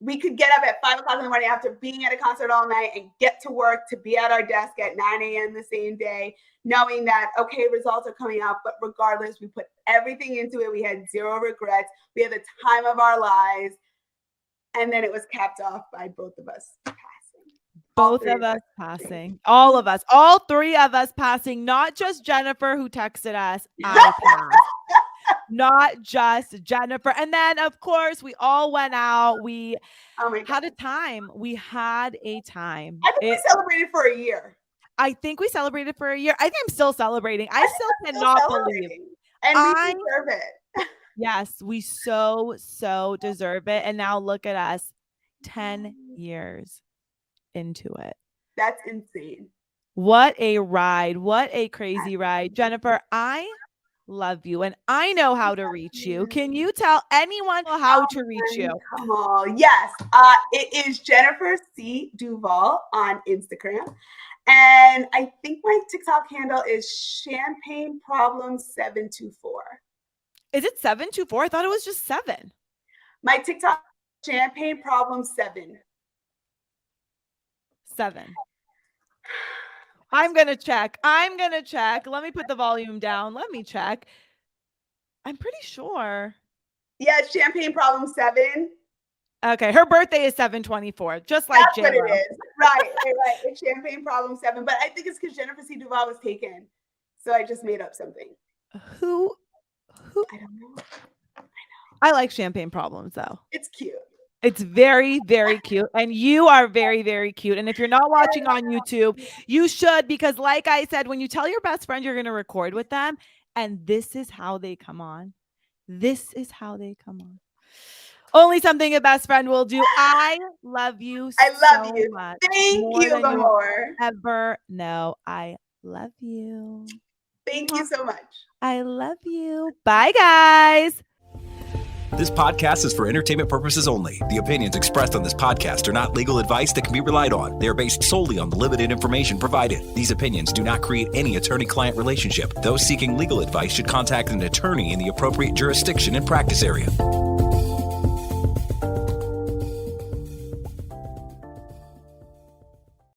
We could get up at 5:00 in the morning after being at a concert all night and get to work to be at our desk at 9 a.m. the same day, knowing that, okay, results are coming out, but regardless, we put everything into it. We had zero regrets. We had the time of our lives. And then it was capped off by both of us passing. Both of us passing. All of us. All three of us passing. Not just Jennifer who texted us. I passed. not just Jennifer. And then, of course, we all went out. We had a time. We had a time. I think we celebrated for a year. I think we celebrated for a year. I think I'm still celebrating. I still cannot believe. And we deserve it. Yes, we so deserve it. And now look at us, 10 years into it. That's insane. What a ride. What a crazy ride. Jennifer, I love you and I know how to reach you. Can you tell anyone how to reach you? Come on. Yes. It is Jennifer C. Duval on Instagram. And I think my TikTok handle is Champagne Problem 724. Is it 724? I thought it was just 7. My TikTok, Champagne Problem 7. 7. I'm going to check. Let me put the volume down. Let me check. I'm pretty sure. Yeah, Champagne Problem 7. Okay. Her birthday is 7/24, just like That's J-Lo. what it is. Right. It's Champagne Problem 7. But I think it's because Jennifer C. Duval was taken. So I just made up something. Who? I don't know. I like Champagne Problems, though. It's cute. It's very, very cute. And you are very, very cute. And if you're not watching on YouTube, you should, because like I said, when you tell your best friend you're going to record with them, and this is how they come on. This is how they come on. Only something a best friend will do. I love you so much. Thank you, LaMor. Ever know. I love you. Thank you so much. I love you. Bye, guys. This podcast is for entertainment purposes only. The opinions expressed on this podcast are not legal advice that can be relied on. They are based solely on the limited information provided. These opinions do not create any attorney-client relationship. Those seeking legal advice should contact an attorney in the appropriate jurisdiction and practice area.